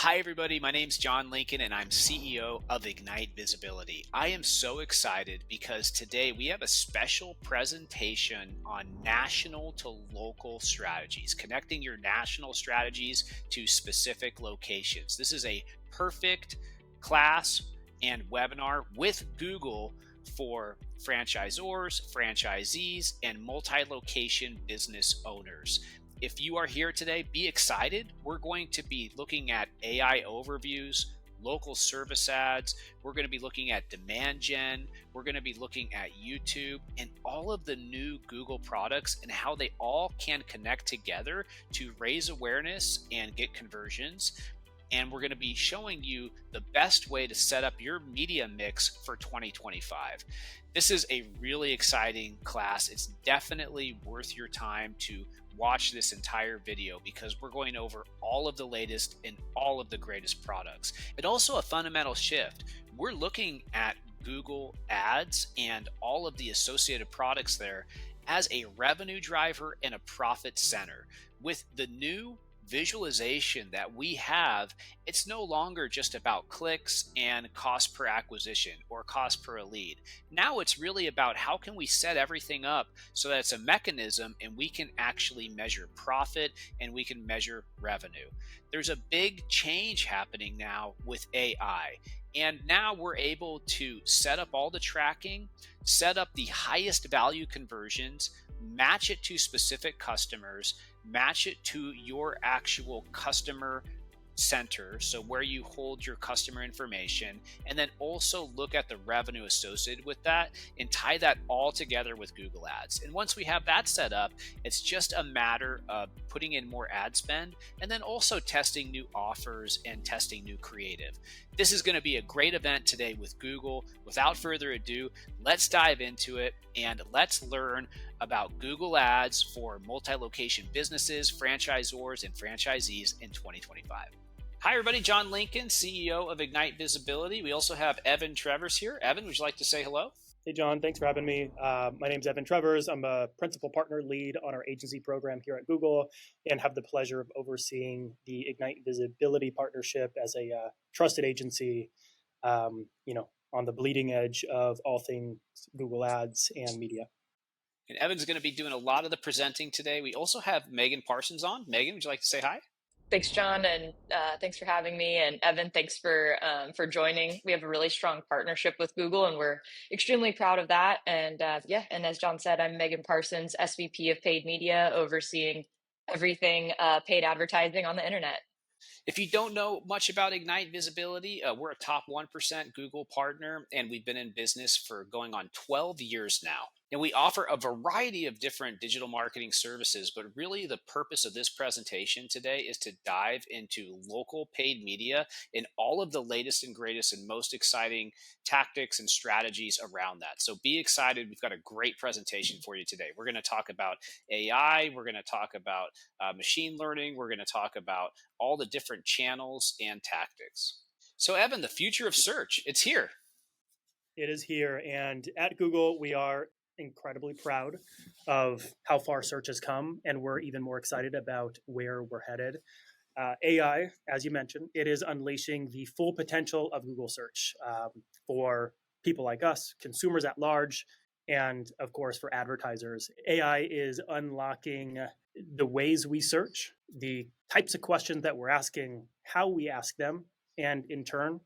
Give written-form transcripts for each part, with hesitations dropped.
Hi, everybody. My name's John Lincoln, and I'm CEO of Ignite Visibility. I am so excited because today we have a special presentation on national to local strategies, connecting your national strategies to specific locations. This is a perfect class and webinar with Google for franchisors, franchisees, and multi-location business owners. If you are here today, be excited. We're going to be looking at AI overviews, local service ads. We're going to be looking at demand gen. We're going to be looking at YouTube and all of the new Google products and how they all can connect together to raise awareness and get conversions. And we're going to be showing you the best way to set up your media mix for 2025. This is a really exciting class. It's definitely worth your time to watch this entire video because we're going over all of the latest and all of the greatest products. And also a fundamental shift. We're looking at Google Ads and all of the associated products there as a revenue driver and a profit center. With the new visualization that we have, it's no longer just about clicks and cost per acquisition or cost per lead. Now it's really about how can we set everything up so that it's a mechanism and we can actually measure profit and we can measure revenue. There's a big change happening now with AI. And now we're able to set up all the tracking, set up the highest value conversions, match it to specific customers, match it to your actual customer center, so where you hold your customer information, and then also look at the revenue associated with that and tie that all together with Google Ads. And once we have that set up, it's just a matter of putting in more ad spend and then also testing new offers and testing new creative. This is going to be a great event today with Google. Without further ado, let's dive into it and let's learn about Google Ads for multi-location businesses, franchisors, and franchisees in 2025. Hi, everybody. John Lincoln, CEO of Ignite Visibility. We also have Evan Trevors here. Evan, would you like to say hello? Hey, John. Thanks for having me. My name is Evan Trevors. I'm a principal partner lead on our agency program here at Google and have the pleasure of overseeing the Ignite Visibility partnership as a trusted agency, on the bleeding edge of all things Google Ads and media. And Evan's going to be doing a lot of the presenting today. We also have Megan Parsons on. Megan, would you like to say hi? Thanks, John, and thanks for having me. And Evan, thanks for joining. We have a really strong partnership with Google, and we're extremely proud of that. And and as John said, I'm Megan Parsons, SVP of Paid Media, overseeing everything paid advertising on the internet. If you don't know much about Ignite Visibility, we're a top 1% Google partner, and we've been in business for going on 12 years now. And we offer a variety of different digital marketing services, but really the purpose of this presentation today is to dive into local paid media and all of the latest and greatest and most exciting tactics and strategies around that. So be excited. We've got a great presentation for you today. We're going to talk about AI. We're going to talk about machine learning. We're going to talk about all the different channels and tactics. So Evan, the future of search, it's here. It is here. And at Google, we are incredibly proud of how far search has come, and we're even more excited about where we're headed. AI, as you mentioned, it is unleashing the full potential of Google search for people like us, consumers at large, and of course for advertisers. AI is unlocking the ways we search, the types of questions that we're asking, how we ask them, and in turn,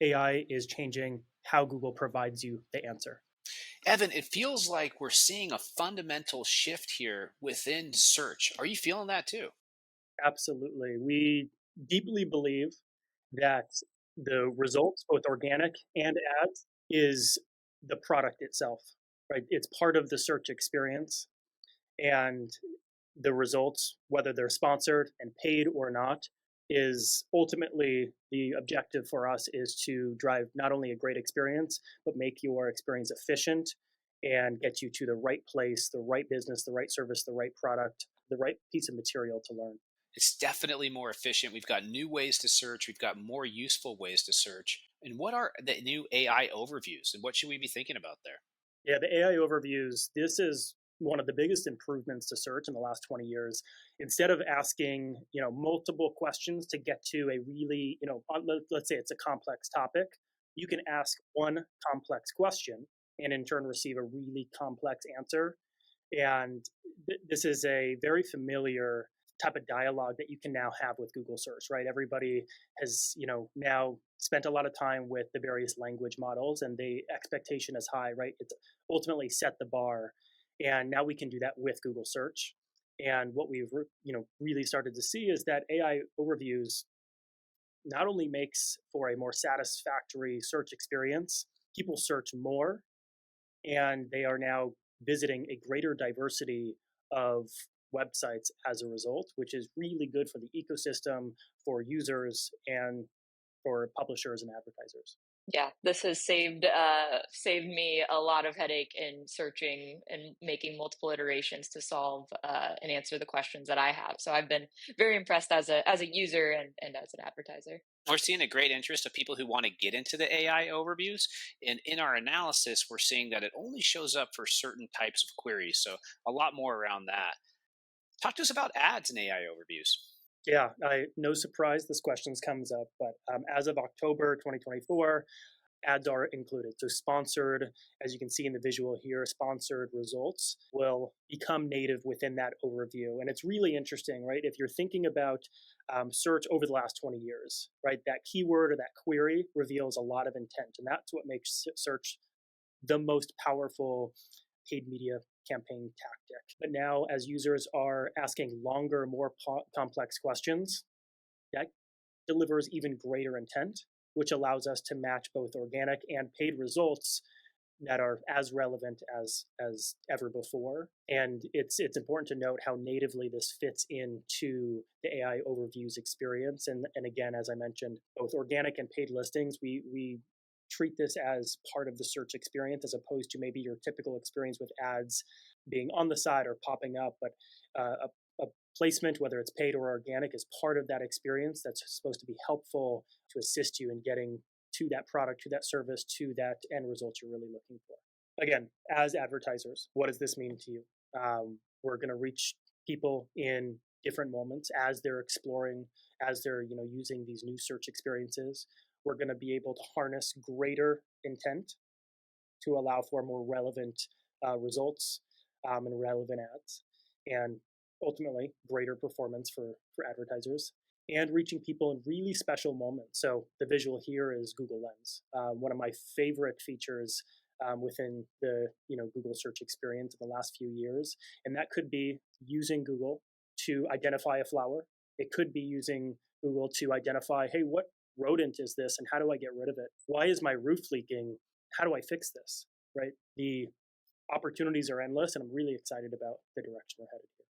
AI is changing how Google provides you the answer. Evan, it feels like we're seeing a fundamental shift here within search. Are you feeling that too? Absolutely. We deeply believe that the results, both organic and ads, is the product itself, right? It's part of the search experience. And the results, whether they're sponsored and paid or not, is ultimately the objective for us is to drive not only a great experience, but make your experience efficient and get you to the right place, the right business, the right service, the right product, the right piece of material to learn. It's definitely more efficient. We've got new ways to search. We've got more useful ways to search. And what are the new AI overviews and what should we be thinking about there? Yeah, the AI overviews, this is one of the biggest improvements to search in the last 20 years. Instead of asking, multiple questions to get to a really, let's say it's a complex topic, you can ask one complex question and in turn receive a really complex answer. And this is a very familiar type of dialogue that you can now have with Google search, right? Everybody has, now spent a lot of time with the various language models, and the expectation is high, right? It's ultimately set the bar. And now we can do that with Google search. And what we've, really started to see is that AI overviews not only makes for a more satisfactory search experience, people search more, and they are now visiting a greater diversity of websites as a result, which is really good for the ecosystem, for users, and for publishers and advertisers. Yeah, this has saved me a lot of headache in searching and making multiple iterations to solve and answer the questions that I have. So I've been very impressed as a user and as an advertiser. We're seeing a great interest of people who want to get into the AI overviews. And in our analysis, we're seeing that it only shows up for certain types of queries. So a lot more around that. Talk to us about ads and AI overviews. Yeah, no surprise this question comes up, but as of October 2024, ads are included. So sponsored, as you can see in the visual here, sponsored results will become native within that overview. And it's really interesting, right? If you're thinking about search over the last 20 years, right? That keyword or that query reveals a lot of intent. And that's what makes search the most powerful paid media campaign tactic. But now, as users are asking longer, more complex questions, that delivers even greater intent, which allows us to match both organic and paid results that are as relevant as ever before. And it's important to note how natively this fits into the AI overviews experience. And again, as I mentioned, both organic and paid listings, we treat this as part of the search experience as opposed to maybe your typical experience with ads being on the side or popping up. But a placement, whether it's paid or organic, is part of that experience that's supposed to be helpful to assist you in getting to that product, to that service, to that end result you're really looking for. Again, as advertisers, what does this mean to you? We're going to reach people in different moments as they're exploring, as they're using these new search experiences. We're going to be able to harness greater intent to allow for more relevant results and relevant ads, and ultimately greater performance for advertisers, and reaching people in really special moments. So the visual here is Google Lens, one of my favorite features within the Google search experience in the last few years. And that could be using Google to identify a flower. It could be using Google to identify, hey, what rodent is this and how do I get rid of it? Why is my roof leaking? How do I fix this? Right? The opportunities are endless, and I'm really excited about the direction we're headed here.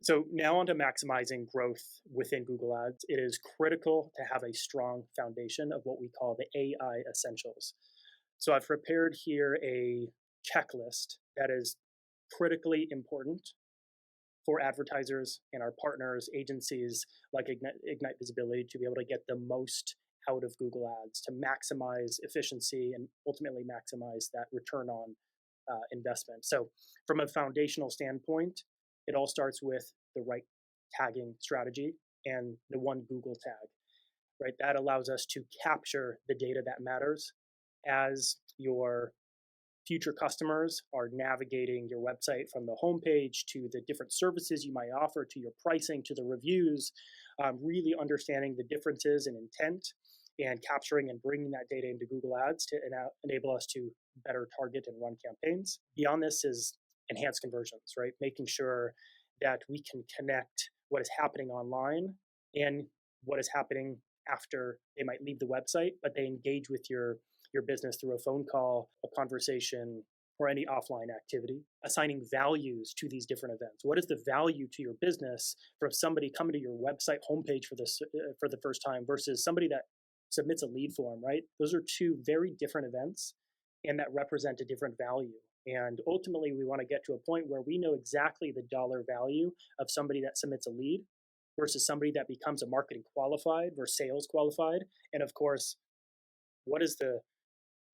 So now on to maximizing growth within Google Ads. It is critical to have a strong foundation of what we call the AI essentials. So I've prepared here a checklist that is critically important for advertisers and our partners, agencies like Ignite Visibility, to be able to get the most out of Google Ads, to maximize efficiency and ultimately maximize that return on investment. So from a foundational standpoint, it all starts with the right tagging strategy and the one Google tag, right? That allows us to capture the data that matters as your future customers are navigating your website from the homepage to the different services you might offer, to your pricing, to the reviews, really understanding the differences in intent and capturing and bringing that data into Google Ads to enable us to better target and run campaigns. Beyond this is enhanced conversions, right? Making sure that we can connect what is happening online and what is happening after they might leave the website, but they engage with your business through a phone call, a conversation, or any offline activity. Assigning values to these different events. What is the value to your business from somebody coming to your website homepage for the first time versus somebody that submits a lead form, right? Those are two very different events and that represent a different value. And ultimately, we want to get to a point where we know exactly the dollar value of somebody that submits a lead versus somebody that becomes a marketing qualified versus sales qualified. And of course, what is the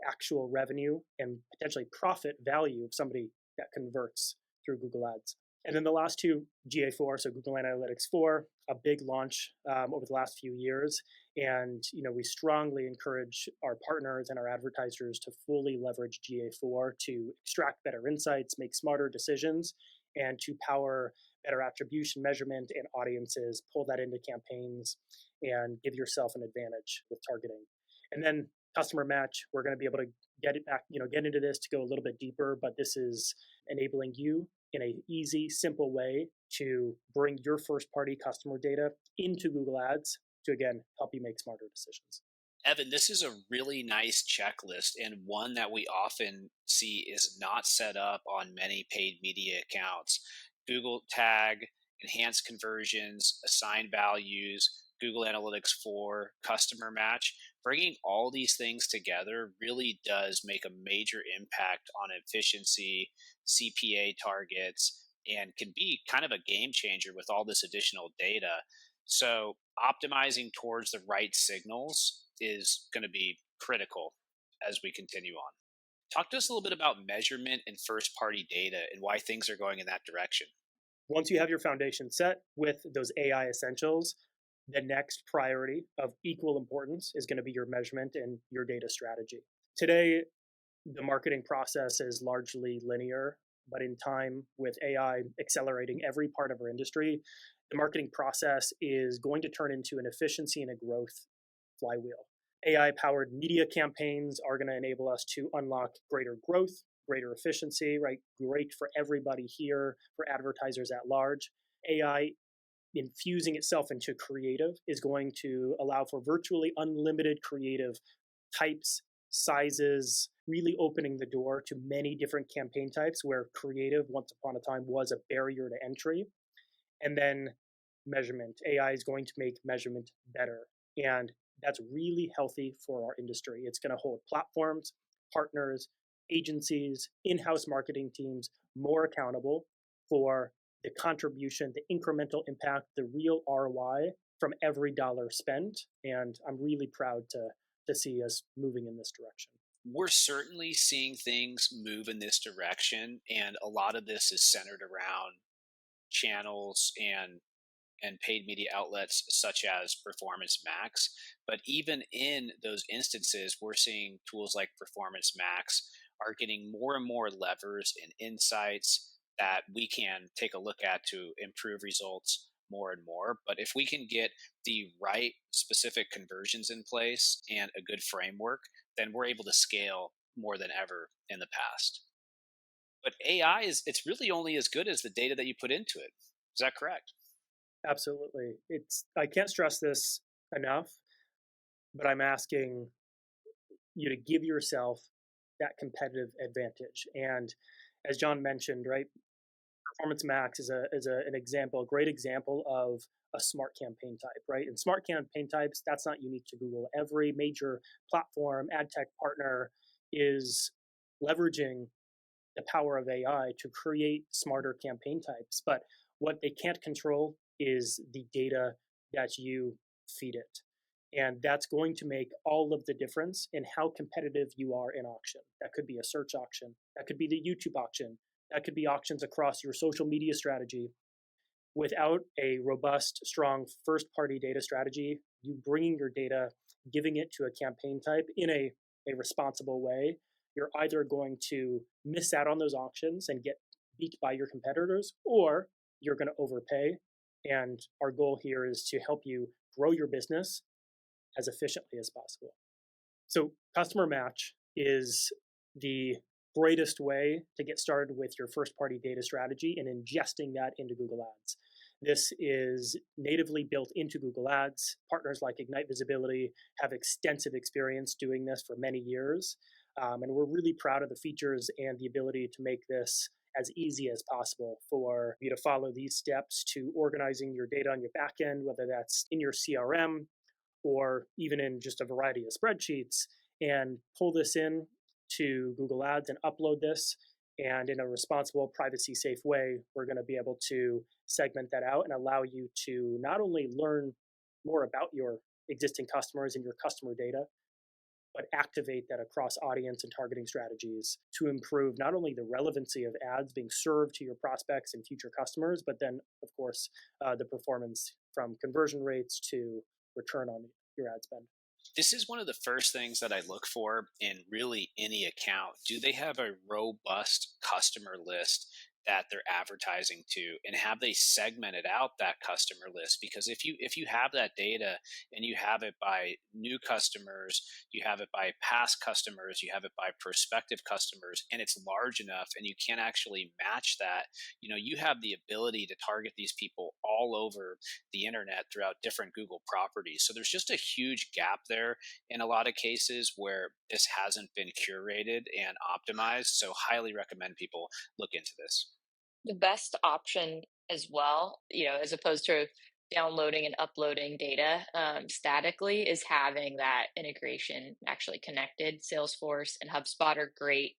actual revenue and potentially profit value of somebody that converts through Google Ads. And then the last two, GA4, so Google Analytics 4, a big launch over the last few years. And we strongly encourage our partners and our advertisers to fully leverage GA4 to extract better insights, make smarter decisions, and to power better attribution measurement and audiences, pull that into campaigns, and give yourself an advantage with targeting. And then customer match, we're going to be able to get it back, get into this to go a little bit deeper, but this is enabling you in a easy, simple way to bring your first party customer data into Google Ads to, again, help you make smarter decisions. Evan, this is a really nice checklist and one that we often see is not set up on many paid media accounts. Google tag, enhanced conversions, assigned values, Google Analytics 4, customer match. Bringing all these things together really does make a major impact on efficiency, CPA targets, and can be kind of a game changer with all this additional data. So optimizing towards the right signals is going to be critical as we continue on. Talk to us a little bit about measurement and first party data and why things are going in that direction. Once you have your foundation set with those AI essentials, the next priority of equal importance is going to be your measurement and your data strategy. Today, the marketing process is largely linear, but in time, with AI accelerating every part of our industry, the marketing process is going to turn into an efficiency and a growth flywheel. AI-powered media campaigns are going to enable us to unlock greater growth, greater efficiency, right? Great for everybody here, for advertisers at large. AI infusing itself into creative is going to allow for virtually unlimited creative types, sizes, really opening the door to many different campaign types where creative once upon a time was a barrier to entry. And then measurement. AI is going to make measurement better. And that's really healthy for our industry. It's going to hold platforms, partners, agencies, in-house marketing teams more accountable for the contribution, the incremental impact, the real ROI from every dollar spent. And I'm really proud to see us moving in this direction. We're certainly seeing things move in this direction, and a lot of this is centered around channels and paid media outlets such as Performance Max. But even in those instances, we're seeing tools like Performance Max are getting more and more levers and insights that we can take a look at to improve results more and more. But if we can get the right specific conversions in place and a good framework, then we're able to scale more than ever in the past. But AI it's really only as good as the data that you put into it. Is that correct? Absolutely. I can't stress this enough, but I'm asking you to give yourself that competitive advantage. And as John mentioned, right, Performance Max is an example, a great example of a smart campaign type, right? And smart campaign types, that's not unique to Google. Every major platform, ad tech partner is leveraging the power of AI to create smarter campaign types. But what they can't control is the data that you feed it. And that's going to make all of the difference in how competitive you are in auction. That could be a search auction. That could be the YouTube auction. That could be auctions across your social media strategy. Without a robust, strong first-party data strategy, you bringing your data, giving it to a campaign type in a responsible way, you're either going to miss out on those auctions and get beat by your competitors, or you're going to overpay. And our goal here is to help you grow your business as efficiently as possible. So customer match is the greatest way to get started with your first party data strategy and ingesting that into Google Ads. This is natively built into Google Ads. Partners like Ignite Visibility have extensive experience doing this for many years. And we're really proud of the features and the ability to make this as easy as possible for you to follow these steps to organizing your data on your backend, whether that's in your CRM or even in just a variety of spreadsheets, and pull this in to Google Ads and upload this. And in a responsible, privacy safe way, we're going to be able to segment that out and allow you to not only learn more about your existing customers and your customer data, but activate that across audience and targeting strategies to improve not only the relevancy of ads being served to your prospects and future customers, but then, of course, the performance from conversion rates to return on your ad spend. This is one of the first things that I look for in really any account. Do they have a robust customer list that they're advertising to, and have they segmented out that customer list? Because if you have that data and you have it by new customers, you have it by past customers, you have it by prospective customers, and it's large enough and you can't actually match that, you have the ability to target these people all over the internet throughout different Google properties. So there's just a huge gap there in a lot of cases where this hasn't been curated and optimized. So highly recommend people look into this. The best option as well, as opposed to downloading and uploading data statically, is having that integration actually connected. Salesforce and HubSpot are great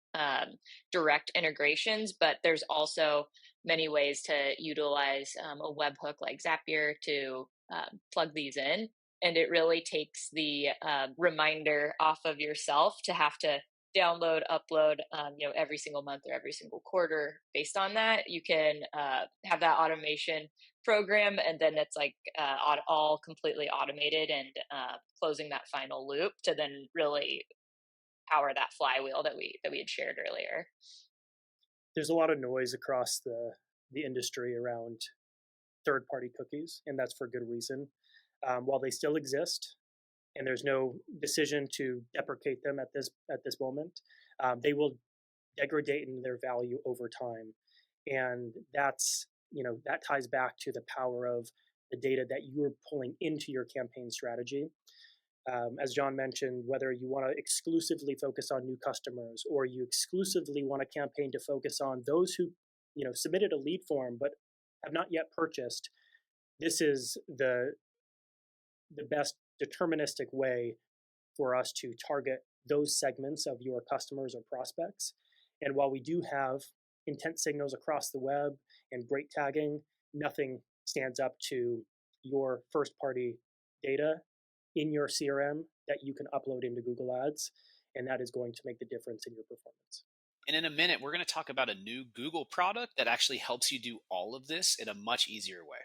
direct integrations, but there's also many ways to utilize a webhook like Zapier to plug these in. And it really takes the reminder off of yourself to have to download, upload, every single month or every single quarter. Based on that, you can have that automation program, and then it's like all completely automated and closing that final loop to then really power that flywheel that we had shared earlier. There's a lot of noise across the industry around third-party cookies, and that's for good reason. While they still exist, and there's no decision to deprecate them at this moment, they will degrade in their value over time, and that ties back to the power of the data that you are pulling into your campaign strategy. As John mentioned, whether you want to exclusively focus on new customers or you exclusively want a campaign to focus on those who submitted a lead form but have not yet purchased, this is the best deterministic way for us to target those segments of your customers or prospects. And while we do have intent signals across the web and great tagging, nothing stands up to your first party data in your CRM that you can upload into Google Ads. And that is going to make the difference in your performance. And in a minute, we're going to talk about a new Google product that actually helps you do all of this in a much easier way.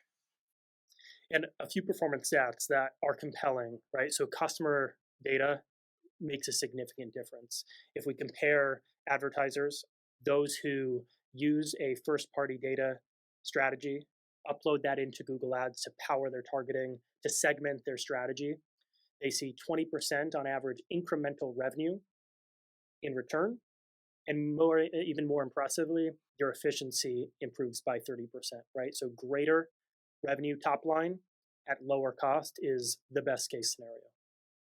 And a few performance stats that are compelling, right? So customer data makes a significant difference. If we compare advertisers, those who use a first-party data strategy, upload that into Google Ads to power their targeting, to segment their strategy, they see 20% on average incremental revenue in return. And even more impressively, their efficiency improves by 30%, right? So greater revenue top line at lower cost is the best case scenario.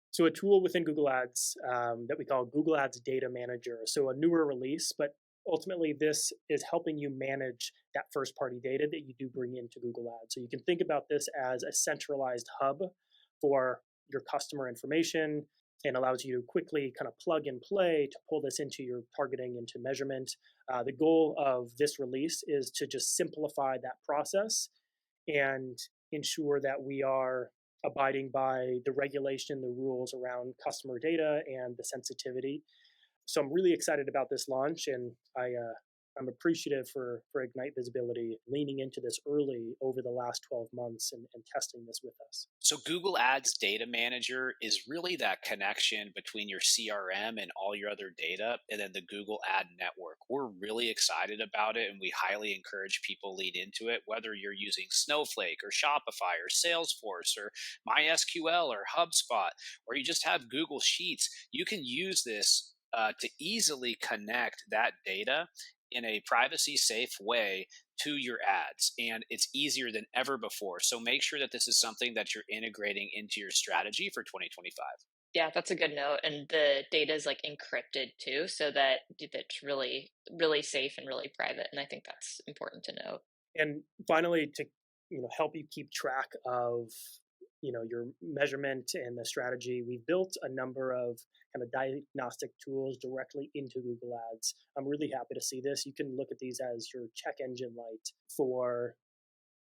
So a tool within Google Ads that we call Google Ads Data Manager. So a newer release, but ultimately this is helping you manage that first party data that you do bring into Google Ads. So you can think about this as a centralized hub for your customer information, and allows you to quickly kind of plug and play to pull this into your targeting, into measurement. The goal of this release is to just simplify that process and ensure that we are abiding by the regulation, the rules around customer data and the sensitivity. So I'm really excited about this launch, and I'm appreciative for Ignite Visibility leaning into this early over the last 12 months and testing this with us. So Google Ads Data Manager is really that connection between your CRM and all your other data and then the Google Ad Network. We're really excited about it, and we highly encourage people lead into it, whether you're using Snowflake or Shopify or Salesforce or MySQL or HubSpot, or you just have Google Sheets. You can use this to easily connect that data in a privacy safe way to your ads, and it's easier than ever before. So make sure that this is something that you're integrating into your strategy for 2025. Yeah, that's a good note. And the data is like encrypted too, so that it's really, really safe and really private. And I think that's important to note. And finally, to help you keep track of your measurement and the strategy, we've built a number of kind of diagnostic tools directly into Google Ads. I'm really happy to see this. You can look at these as your check engine light for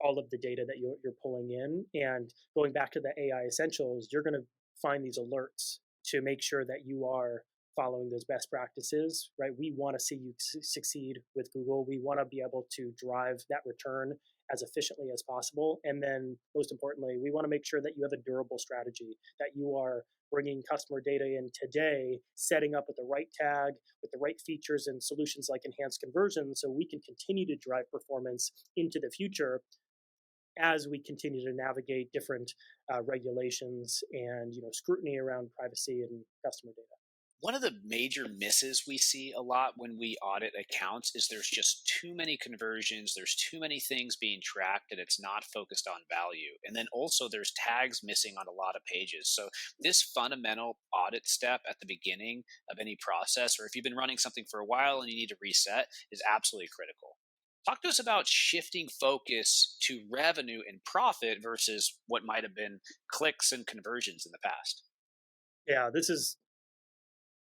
all of the data that you're pulling in. And going back to the AI essentials, you're going to find these alerts to make sure that you are following those best practices, right? We want to see you succeed with Google. We want to be able to drive that return as efficiently as possible. And then, most importantly, we want to make sure that you have a durable strategy, that you are bringing customer data in today, setting up with the right tag, with the right features and solutions like enhanced conversion, so we can continue to drive performance into the future as we continue to navigate different regulations and scrutiny around privacy and customer data. One of the major misses we see a lot when we audit accounts is there's just too many conversions, there's too many things being tracked, and it's not focused on value. And then also there's tags missing on a lot of pages. So this fundamental audit step at the beginning of any process, or if you've been running something for a while and you need to reset, is absolutely critical. Talk to us about shifting focus to revenue and profit versus what might have been clicks and conversions in the past. Yeah, this is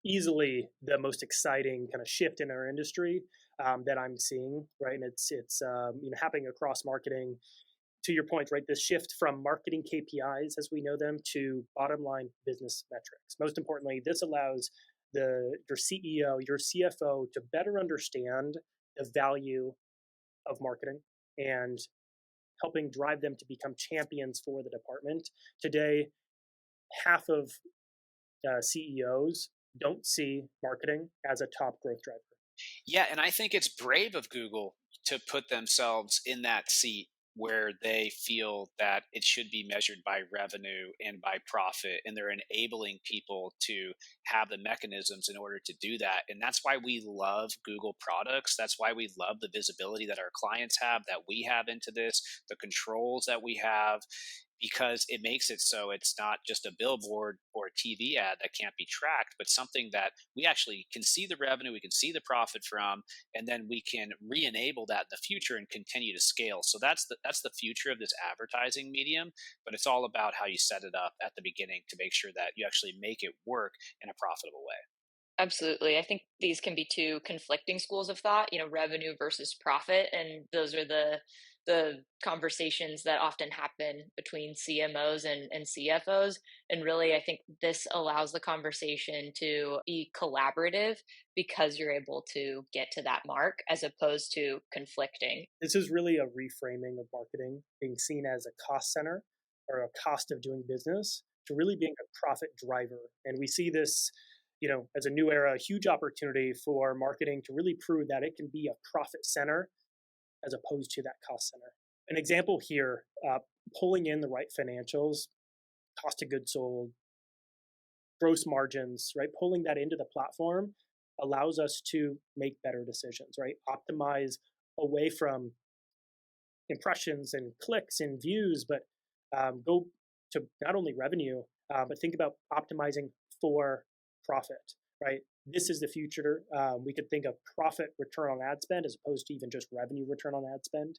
easily the most exciting kind of shift in our industry that I'm seeing, right? And it's happening across marketing. To your point, right? This shift from marketing KPIs as we know them to bottom line business metrics. Most importantly, this allows your CEO, your CFO to better understand the value of marketing and helping drive them to become champions for the department. Today, half of CEOs don't see marketing as a top growth driver. Yeah, and I think it's brave of Google to put themselves in that seat where they feel that it should be measured by revenue and by profit, and they're enabling people to have the mechanisms in order to do that. And that's why we love Google products. That's why we love the visibility that our clients have, that we have into this, the controls that we have, because it makes it so it's not just a billboard or a TV ad that can't be tracked, but something that we actually can see the revenue, we can see the profit from, and then we can re-enable that in the future and continue to scale. So that's the future of this advertising medium, but it's all about how you set it up at the beginning to make sure that you actually make it work in a profitable way. Absolutely. I think these can be two conflicting schools of thought, revenue versus profit. And those are the conversations that often happen between CMOs and CFOs. And really, I think this allows the conversation to be collaborative because you're able to get to that mark as opposed to conflicting. This is really a reframing of marketing being seen as a cost center or a cost of doing business to really being a profit driver. And we see this, as a new era, a huge opportunity for marketing to really prove that it can be a profit center as opposed to that cost center. An example here, pulling in the right financials, cost of goods sold, gross margins, right? Pulling that into the platform allows us to make better decisions, right? Optimize away from impressions and clicks and views, but go to not only revenue, but think about optimizing for profit, right? This is the future. We could think of profit return on ad spend as opposed to even just revenue return on ad spend.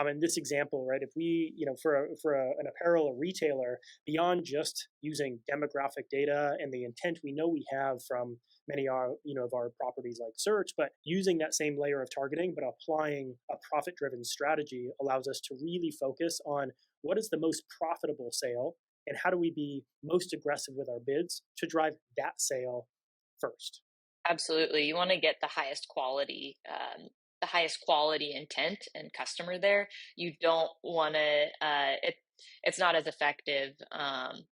In this example, right, if we, an apparel or retailer, beyond just using demographic data and the intent we know we have from many of our properties like search, but using that same layer of targeting, but applying a profit-driven strategy allows us to really focus on what is the most profitable sale and how do we be most aggressive with our bids to drive that sale first. Absolutely. You want to get the highest quality intent and customer there. You don't want to, it's not as effective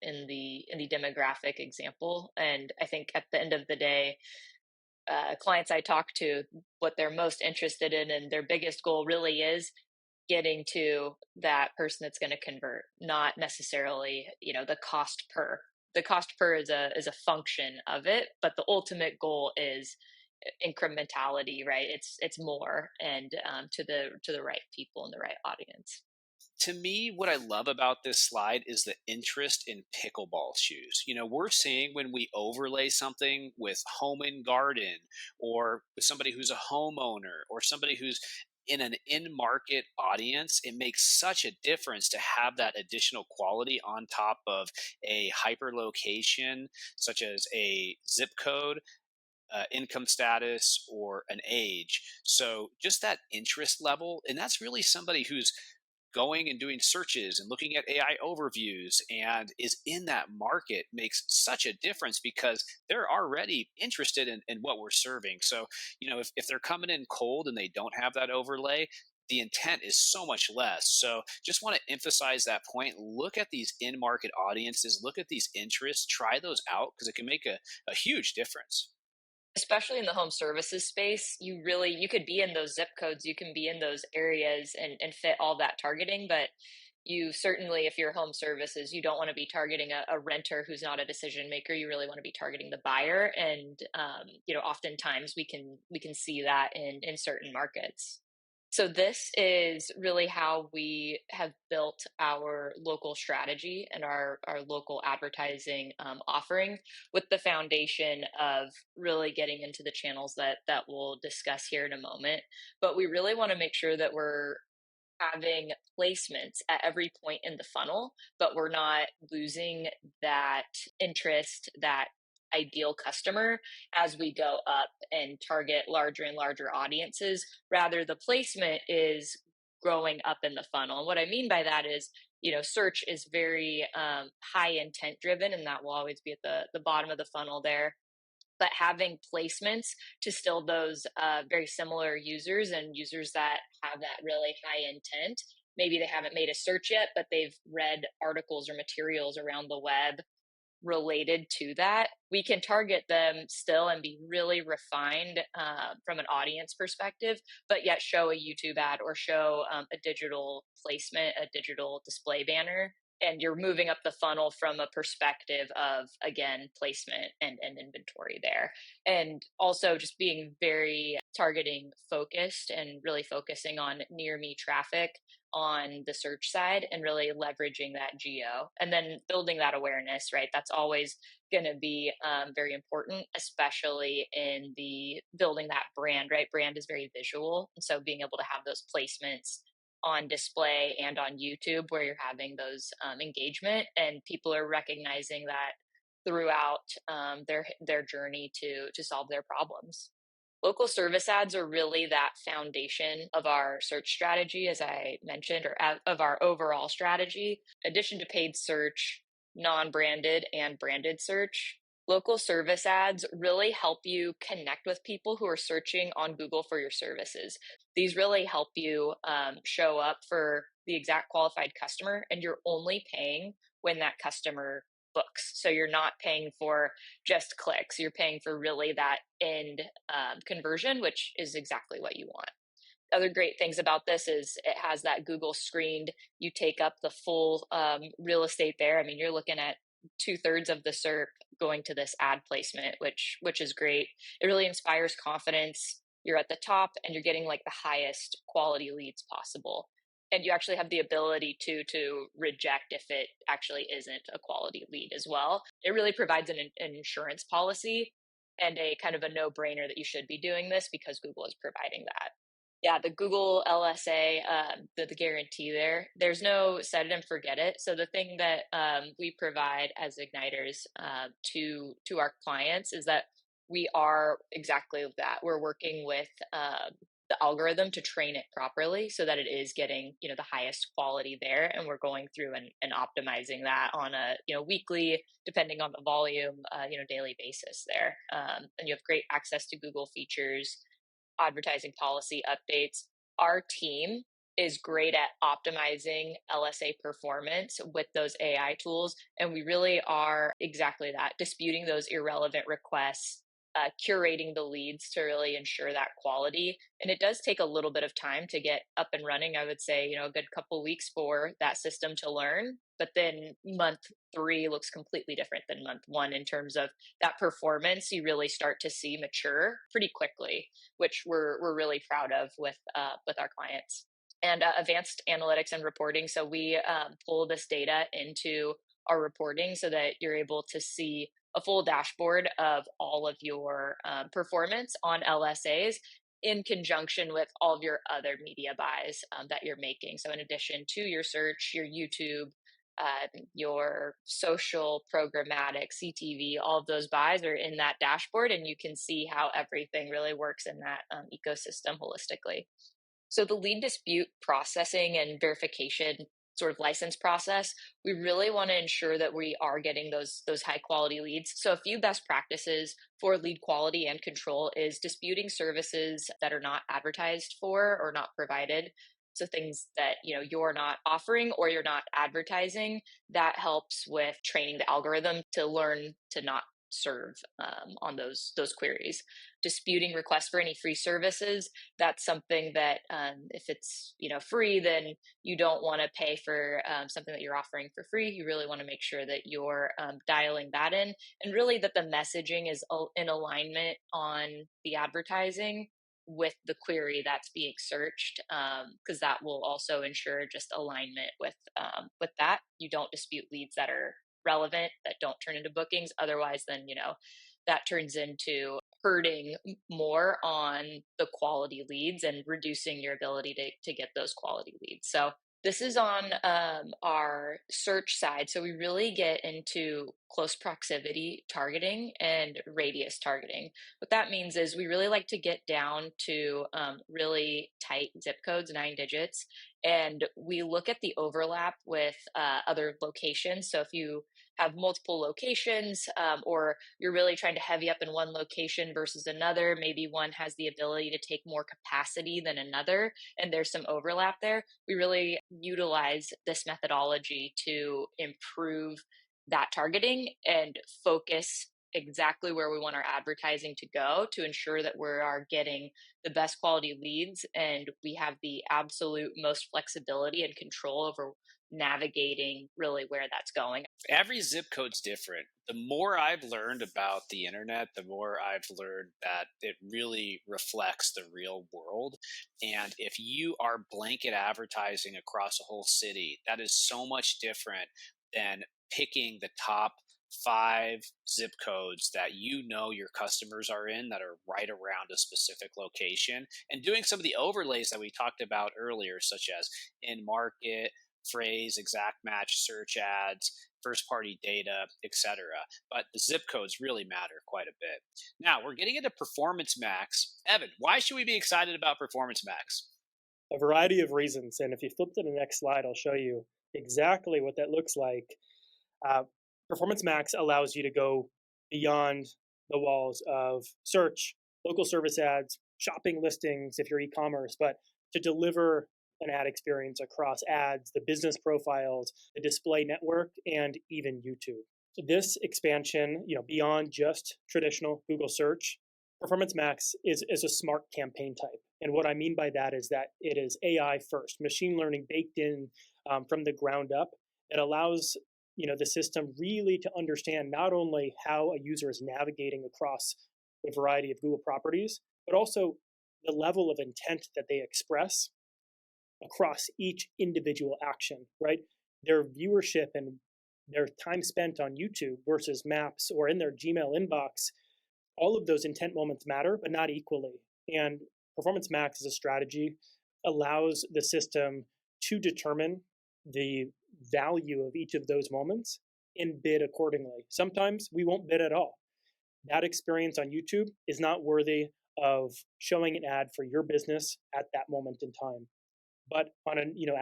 in the demographic example. And I think at the end of the day, clients I talk to, what they're most interested in and their biggest goal really is getting to that person that's going to convert, not necessarily, the cost per. The cost per is a function of it, but the ultimate goal is incrementality, right? It's more and to the right people and the right audience. To me, what I love about this slide is the interest in pickleball shoes. We're seeing when we overlay something with home and garden, or with somebody who's a homeowner, or somebody who's in an in-market audience, it makes such a difference to have that additional quality on top of a hyperlocation, such as a zip code, income status, or an age. So just that interest level, and that's really somebody who's going and doing searches and looking at AI overviews and is in that market makes such a difference because they're already interested in what we're serving. So, if they're coming in cold and they don't have that overlay, the intent is so much less. So just want to emphasize that point. Look at these in market audiences, look at these interests, try those out because it can make a huge difference. Especially in the home services space, you could be in those zip codes, you can be in those areas and fit all that targeting, but you certainly, if you're home services, you don't want to be targeting a renter who's not a decision maker. You really want to be targeting the buyer, and oftentimes we can see that in certain markets. So this is really how we have built our local strategy and our local advertising offering, with the foundation of really getting into the channels that we'll discuss here in a moment. But we really want to make sure that we're having placements at every point in the funnel, but we're not losing that interest, that ideal customer as we go up and target larger and larger audiences. Rather, the placement is growing up in the funnel. And what I mean by that is, search is very high intent driven, and that will always be at the bottom of the funnel there, but having placements to still those very similar users and users that have that really high intent. Maybe they haven't made a search yet, but they've read articles or materials around the web related to that. We can target them still and be really refined from an audience perspective, but yet show a YouTube ad or show a digital placement, a digital display banner. And you're moving up the funnel from a perspective of, again, placement and inventory there. And also just being very targeting focused and really focusing on near me traffic on the search side and really leveraging that geo and then building that awareness, right? That's always going to be very important, especially in the building that brand, right? Brand is very visual. And so being able to have those placements on display and on YouTube where you're having those engagement and people are recognizing that throughout their journey to solve their problems. Local service ads are really that foundation of our search strategy, as I mentioned, or of our overall strategy. In addition to paid search, non-branded and branded search, local service ads really help you connect with people who are searching on Google for your services. These really help you show up for the exact qualified customer, and you're only paying when that customer books. So you're not paying for just clicks, you're paying for really that end conversion, which is exactly what you want. Other great things about this is it has that Google screened, you take up the full real estate there. I mean, you're looking at 2/3 of the SERP going to this ad placement, which is great. It really inspires confidence. You're at the top and you're getting like the highest quality leads possible. And you actually have the ability to reject if it actually isn't a quality lead as well. It really provides an insurance policy and a kind of a no-brainer that you should be doing this because Google is providing that. Yeah, the Google LSA, the guarantee there's no set it and forget it. So the thing that we provide as Igniters to our clients is that we are exactly that. We're working with the algorithm to train it properly so that it is getting, the highest quality there. And we're going through and optimizing that on a, weekly, depending on the volume, daily basis there. And you have great access to Google features, advertising policy updates. Our team is great at optimizing LSA performance with those AI tools. And we really are exactly that, disputing those irrelevant requests, curating the leads to really ensure that quality. And it does take a little bit of time to get up and running. I would say, a good couple weeks for that system to learn. But then month 3 looks completely different than month 1 in terms of that performance. You really start to see mature pretty quickly, which we're really proud of with our clients. And advanced analytics and reporting. So we pull this data into our reporting so that you're able to see a full dashboard of all of your performance on LSAs in conjunction with all of your other media buys that you're making. So in addition to your search, your YouTube, your social, programmatic, CTV, all of those buys are in that dashboard, and you can see how everything really works in that ecosystem holistically. So the lead dispute processing and verification sort of license process, we really want to ensure that we are getting those high quality leads. So a few best practices for lead quality and control is disputing services that are not advertised for or not provided. So things that you're not offering or you're not advertising, that helps with training the algorithm to learn to not serve on those queries. Disputing requests for any free services, that's something that if it's free, then you don't want to pay for something that you're offering for free. You really want to make sure that you're dialing that in, and really that the messaging is in alignment on the advertising with the query that's being searched, because that will also ensure just alignment with that. You don't dispute leads that are relevant, that don't turn into bookings. Otherwise, then that turns into hurting more on the quality leads and reducing your ability to get those quality leads. So this is on our search side. So we really get into close proximity targeting and radius targeting. What that means is we really like to get down to really tight zip codes, 9 digits, and we look at the overlap with other locations. So if you have multiple locations, or you're really trying to heavy up in one location versus another, maybe one has the ability to take more capacity than another, and there's some overlap there, we really utilize this methodology to improve that targeting and focus exactly where we want our advertising to go to ensure that we are getting the best quality leads and we have the absolute most flexibility and control over navigating really where that's going. Every zip code's different. The more I've learned about the internet, the more I've learned that it really reflects the real world. And if you are blanket advertising across a whole city, that is so much different than picking the top 5 zip codes that your customers are in that are right around a specific location, and doing some of the overlays that we talked about earlier, such as in market, phrase, exact match, search ads, first party data, etc. But the zip codes really matter quite a bit. Now we're getting into Performance Max. Evan, why should we be excited about Performance Max? A variety of reasons. And if you flip to the next slide, I'll show you exactly what that looks like. Performance Max allows you to go beyond the walls of search, local service ads, shopping listings if you're e-commerce, but to deliver an ad experience across ads, the business profiles, the display network, and even YouTube. This expansion, beyond just traditional Google search, Performance Max is a smart campaign type. And what I mean by that is that it is AI first, machine learning baked in from the ground up. It allows the system really to understand not only how a user is navigating across a variety of Google properties, but also the level of intent that they express across each individual action, right? Their viewership and their time spent on YouTube versus Maps or in their Gmail inbox, all of those intent moments matter, but not equally. And Performance Max as a strategy allows the system to determine the value of each of those moments and bid accordingly. Sometimes we won't bid at all. That experience on YouTube is not worthy of showing an ad for your business at that moment in time. But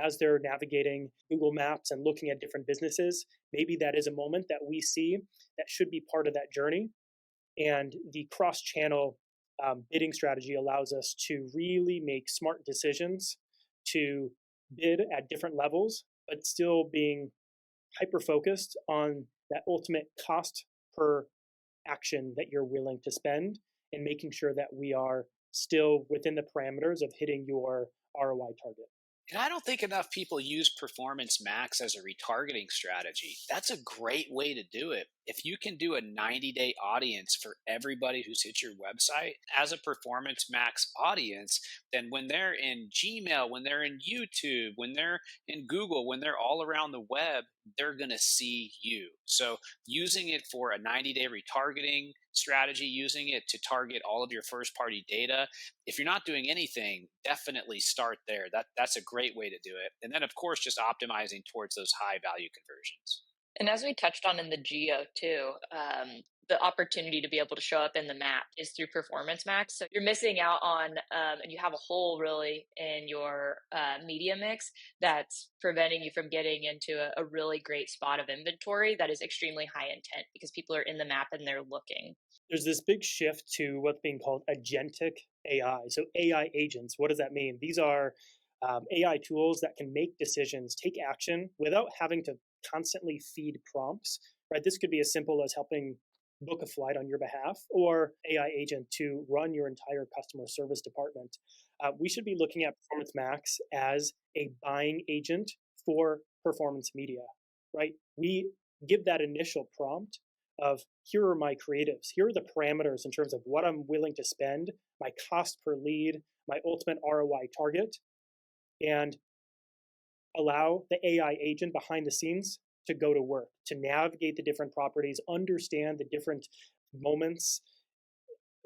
as they're navigating Google Maps and looking at different businesses, maybe that is a moment that we see that should be part of that journey. And the cross-channel bidding strategy allows us to really make smart decisions to bid at different levels, but still being hyper-focused on that ultimate cost per action that you're willing to spend and making sure that we are still within the parameters of hitting your ROI target. And I don't think enough people use Performance Max as a retargeting strategy. That's a great way to do it. If you can do a 90-day audience for everybody who's hit your website as a Performance Max audience, then when they're in Gmail, when they're in YouTube, when they're in Google, when they're all around the web, they're going to see you. So using it for a 90-day retargeting strategy, using it to target all of your first party data, if you're not doing anything, definitely start there. That's a great way to do it. And then, of course, just optimizing towards those high value conversions. And as we touched on in the geo too, the opportunity to be able to show up in the map is through Performance Max. So you're missing out on, and you have a hole really in your media mix that's preventing you from getting into a really great spot of inventory that is extremely high intent because people are in the map and they're looking. There's this big shift to what's being called agentic AI. So AI agents, what does that mean? These are AI tools that can make decisions, take action without having to constantly feed prompts. Right? This could be as simple as helping book a flight on your behalf, or AI agent to run your entire customer service department. We should be looking at Performance Max as a buying agent for performance media. Right? We give that initial prompt of, here are my creatives, here are the parameters in terms of what I'm willing to spend, my cost per lead, my ultimate ROI target, and allow the AI agent behind the scenes to go to work, to navigate the different properties, understand the different moments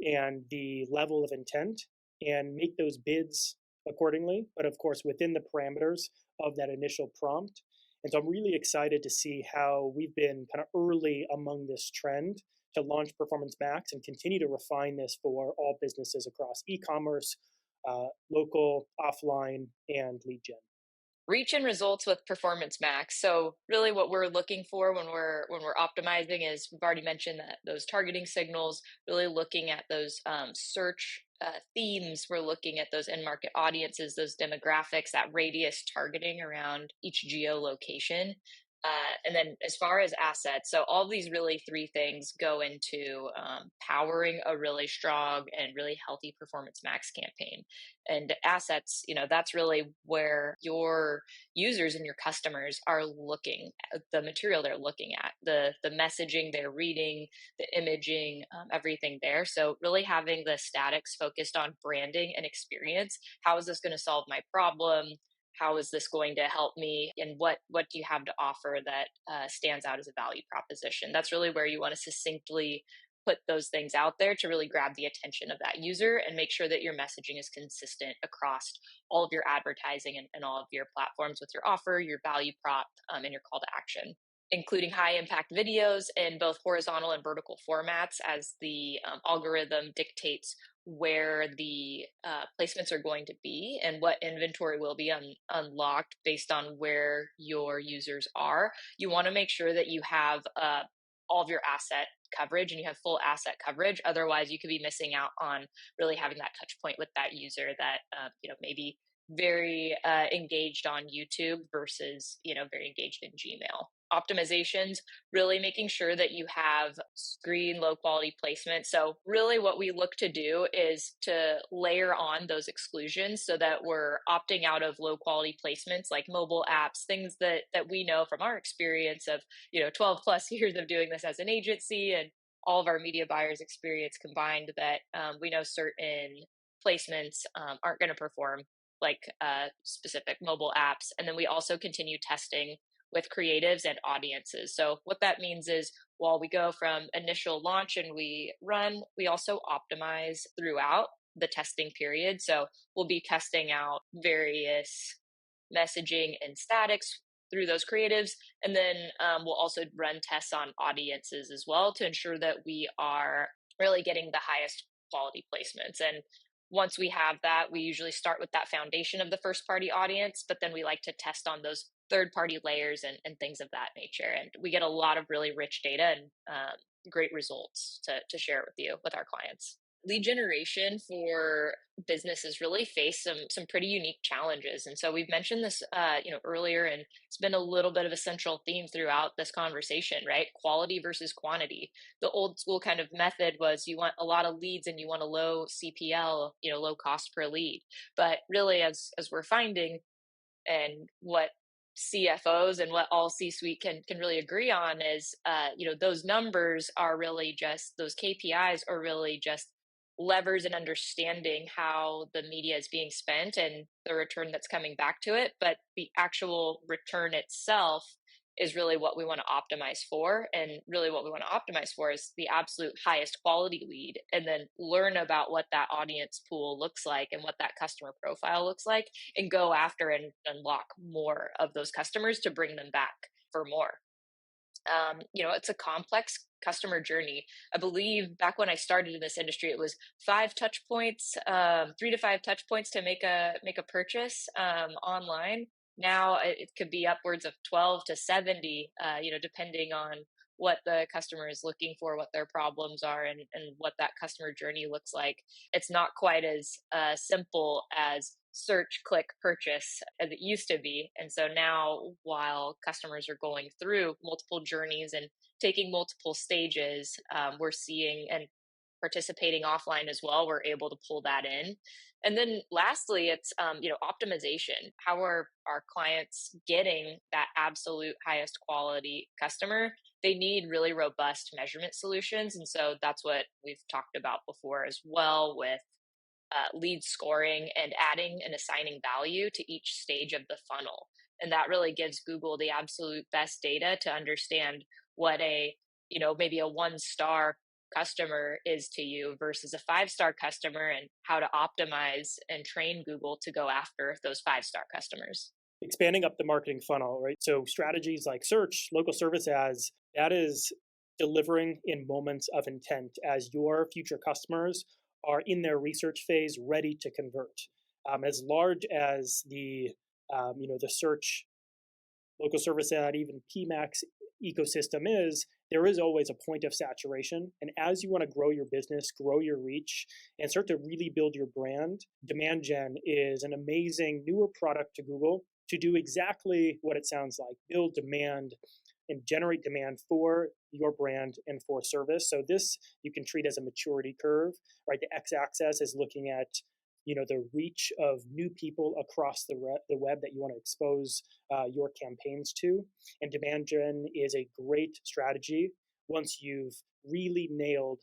and the level of intent, and make those bids accordingly, but of course within the parameters of that initial prompt. And so I'm really excited to see how we've been kind of early among this trend to launch Performance Max and continue to refine this for all businesses across e-commerce, local, offline, and lead gen. Reach and results with Performance Max. So really what we're looking for when we're optimizing is, we've already mentioned that those targeting signals, really looking at those search themes. We're looking at those end market audiences, those demographics, that radius targeting around each geolocation. And then as far as assets, so all these really three things go into powering a really strong and really healthy Performance Max campaign. And assets, that's really where your users and your customers are looking at the material they're looking at, the messaging they're reading, the imaging, everything there. So really having the statics focused on branding and experience. How is this going to solve my problem? How is this going to help me? And what do you have to offer that stands out as a value proposition? That's really where you want to succinctly put those things out there to really grab the attention of that user and make sure that your messaging is consistent across all of your advertising and all of your platforms with your offer, your value prop, and your call to action, including high impact videos in both horizontal and vertical formats as the algorithm dictates where the placements are going to be and what inventory will be unlocked based on where your users are. You want to make sure that you have all of your asset coverage and you have full asset coverage. Otherwise, you could be missing out on really having that touch point with that user that maybe very engaged on YouTube versus very engaged in Gmail. Optimizations, really making sure that you have screen low quality placement. So really what we look to do is to layer on those exclusions so that we're opting out of low quality placements like mobile apps, things that we know from our experience of 12 plus years of doing this as an agency and all of our media buyers experience combined, that we know certain placements aren't going to perform like specific mobile apps. And then we also continue testing with creatives and audiences. So what that means is, while we go from initial launch and we run, we also optimize throughout the testing period. So we'll be testing out various messaging and statics through those creatives. And then we'll also run tests on audiences as well to ensure that we are really getting the highest quality placements. And once we have that, we usually start with that foundation of the first party audience, but then we like to test on those third party layers and things of that nature. And we get a lot of really rich data and great results to share it with you, with our clients. Lead generation for businesses really face some pretty unique challenges. And so we've mentioned this earlier, and it's been a little bit of a central theme throughout this conversation, right? Quality versus quantity. The old school kind of method was you want a lot of leads and you want a low CPL, low cost per lead. But really, as we're finding, and what CFOs and what all C-suite can really agree on is, those numbers are really just, those KPIs are really just levers in understanding how the media is being spent and the return that's coming back to it. But the actual return itself is really what we want to optimize for. And really what we want to optimize for is the absolute highest quality lead, and then learn about what that audience pool looks like and what that customer profile looks like, and go after and unlock more of those customers to bring them back for more. It's a complex customer journey. I believe back when I started in this industry, it was 5 touch points, 3 to 5 touch points to make a purchase online. Now it could be upwards of 12 to 70, depending on what the customer is looking for, what their problems are, and what that customer journey looks like. It's not quite as simple as search, click, purchase as it used to be. And so now, while customers are going through multiple journeys and taking multiple stages, we're seeing and participating offline as well, we're able to pull that in. And then lastly, it's optimization. How are our clients getting that absolute highest quality customer? They need really robust measurement solutions, and so that's what we've talked about before as well, with lead scoring and adding and assigning value to each stage of the funnel. And that really gives Google the absolute best data to understand what maybe a 1 star customer is to you versus a 5 star customer, and how to optimize and train Google to go after those 5 star customers. Expanding up the marketing funnel, right? So strategies like search, local service ads, that is delivering in moments of intent as your future customers are in their research phase, ready to convert. As large as the search, local service ad, even PMax ecosystem is, there is always a point of saturation. And as you want to grow your business, grow your reach, and start to really build your brand, Demand Gen is an amazing newer product to Google to do exactly what it sounds like: build demand and generate demand for your brand and for service. So this you can treat as a maturity curve, right? The x-axis is looking at the reach of new people across the web that you want to expose your campaigns to. And Demand Gen is a great strategy once you've really nailed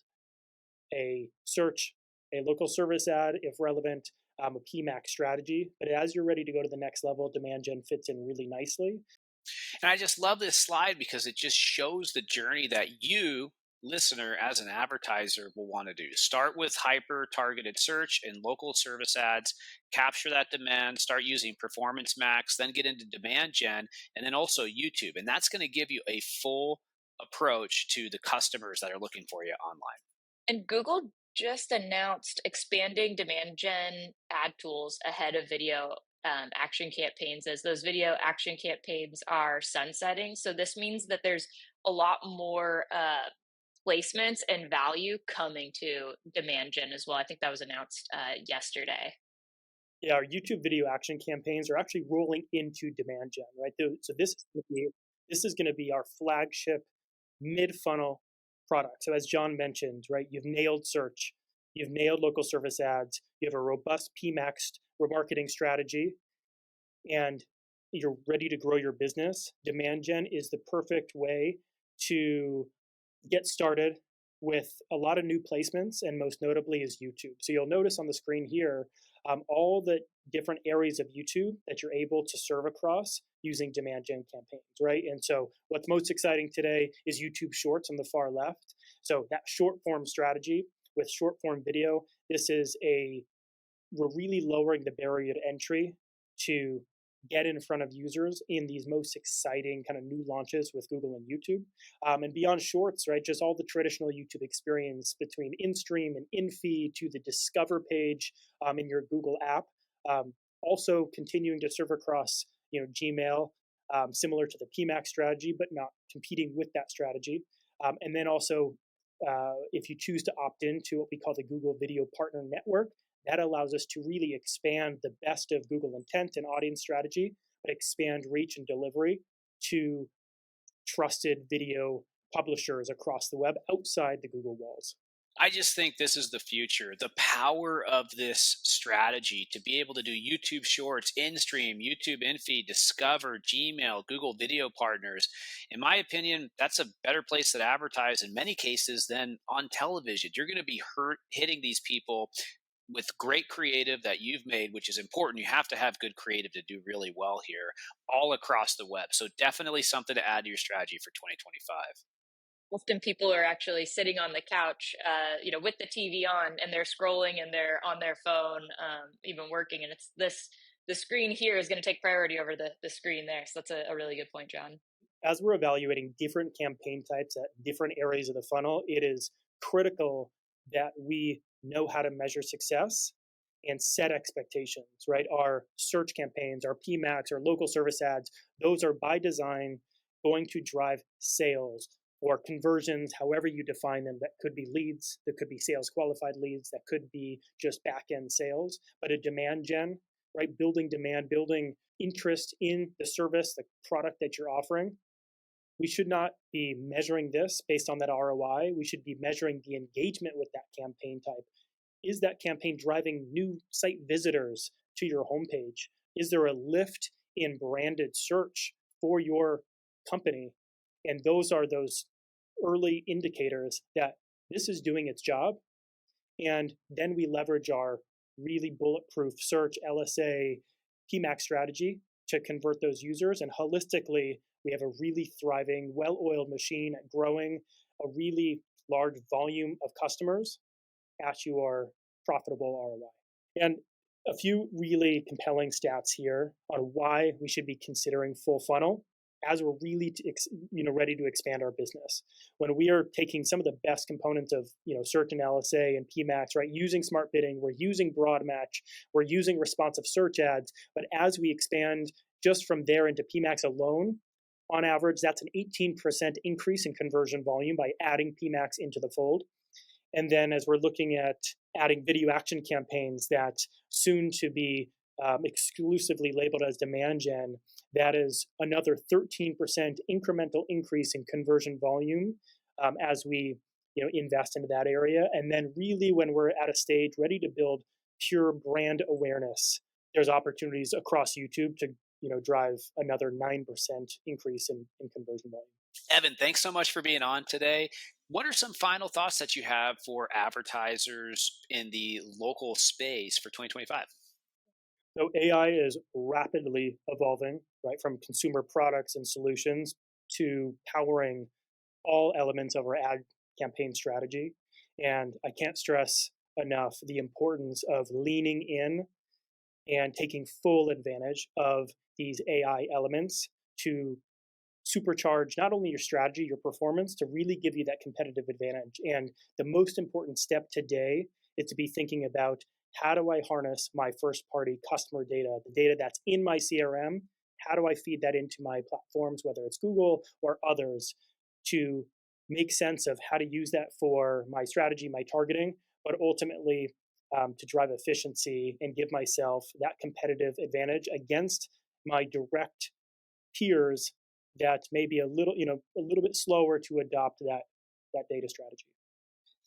a search, a local service ad, if relevant, a PMax strategy. But as you're ready to go to the next level, Demand Gen fits in really nicely. And I just love this slide because it just shows the journey that you, listener, as an advertiser, will want to do. Start with hyper targeted search and local service ads, capture that demand, start using Performance Max, then get into Demand Gen, and then also YouTube. And that's going to give you a full approach to the customers that are looking for you online. And Google just announced expanding demand gen ad tools ahead of video action campaigns, as those video action campaigns are sunsetting. So this means that there's a lot more placements and value coming to demand gen as well. I think that was announced yesterday. Yeah, our YouTube video action campaigns are actually rolling into Demand Gen, right? So this is going to be our flagship mid-funnel product. So as John mentioned, right, you've nailed search, you've nailed local service ads, you have a robust PMax remarketing strategy, and you're ready to grow your business. Demand Gen is the perfect way to get started with a lot of new placements, and most notably is YouTube. So you'll notice on the screen here all the different areas of YouTube that you're able to serve across using Demand Gen campaigns, right? And so what's most exciting today is YouTube Shorts on the far left. So that short form strategy with short form video, we're really lowering the barrier to entry to get in front of users in these most exciting kind of new launches with Google and YouTube. And beyond Shorts, right, just all the traditional YouTube experience between in-stream and in-feed to the Discover page in your Google app. Also continuing to serve across Gmail, similar to the PMax strategy, but not competing with that strategy. And then also, if you choose to opt into what we call the Google Video Partner Network, that allows us to really expand the best of Google intent and audience strategy, but expand reach and delivery to trusted video publishers across the web outside the Google walls. I just think this is the future. The power of this strategy to be able to do YouTube Shorts, in-stream, YouTube in-feed, Discover, Gmail, Google Video Partners. In my opinion, that's a better place to advertise in many cases than on television. You're going to be hitting these people with great creative that you've made, which is important. You have to have good creative to do really well here all across the web. So definitely something to add to your strategy for 2025. Often people are actually sitting on the couch, with the TV on, and they're scrolling and they're on their phone, even working. And the screen here is going to take priority over the screen there. So that's a really good point, John. as we're evaluating different campaign types at different areas of the funnel, it is critical that we know how to measure success and set expectations, right? Our search campaigns, our PMax, our local service ads, those are by design going to drive sales or conversions, however you define them. That could be leads, that could be sales qualified leads, that could be just back end sales, but a demand gen, right? Building demand, building interest in the service, the product that you're offering. We should not be measuring this based on that ROI. We should be measuring the engagement with that campaign type. Is that campaign driving new site visitors to your homepage? Is there a lift in branded search for your company? And those are those early indicators that this is doing its job. And then we leverage our really bulletproof search, LSA, PMax strategy to convert those users. And holistically, we have a really thriving, well-oiled machine at growing a really large volume of customers at your profitable ROI. And a few really compelling stats here on why we should be considering full funnel as we're really ready to expand our business. When we are taking some of the best components of search and LSA and PMax, right, using smart bidding, we're using broad match, we're using responsive search ads, but as we expand just from there into PMax alone, on average, that's an 18% increase in conversion volume by adding PMax into the fold. And then as we're looking at adding video action campaigns that soon to be exclusively labeled as demand gen, that is another 13% incremental increase in conversion volume as we invest into that area. And then really when we're at a stage ready to build pure brand awareness, there's opportunities across YouTube to drive another 9% increase in conversion volume. Evan, thanks so much for being on today. What are some final thoughts that you have for advertisers in the local space for 2025? So AI is rapidly evolving, right, from consumer products and solutions to powering all elements of our ad campaign strategy. And I can't stress enough the importance of leaning in and taking full advantage of these AI elements to supercharge not only your strategy, your performance, to really give you that competitive advantage. And the most important step today is to be thinking about, how do I harness my first party customer data, the data that's in my CRM? How do I feed that into my platforms, whether it's Google or others, to make sense of how to use that for my strategy, my targeting, but ultimately to drive efficiency and give myself that competitive advantage against my direct peers that may be a little bit slower to adopt that data strategy.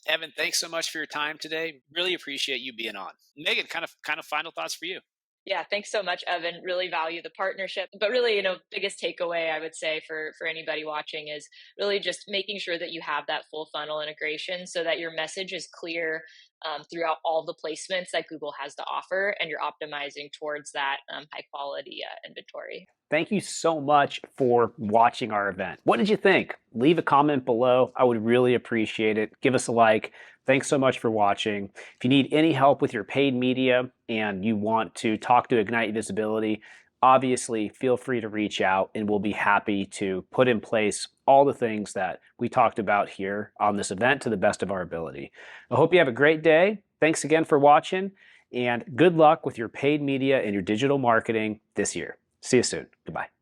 Evan, thanks so much for your time today. Really appreciate you being on. Megan, kind of final thoughts for you. Yeah, thanks so much, Evan. Really value the partnership. But really, biggest takeaway I would say for anybody watching is really just making sure that you have that full funnel integration so that your message is clear throughout all the placements that Google has to offer, and you're optimizing towards that high quality inventory. Thank you so much for watching our event. What did you think? Leave a comment below. I would really appreciate it. Give us a like. Thanks so much for watching. If you need any help with your paid media and you want to talk to Ignite Visibility, obviously feel free to reach out and we'll be happy to put in place all the things that we talked about here on this event to the best of our ability. I hope you have a great day. Thanks again for watching, and good luck with your paid media and your digital marketing this year. See you soon. Goodbye.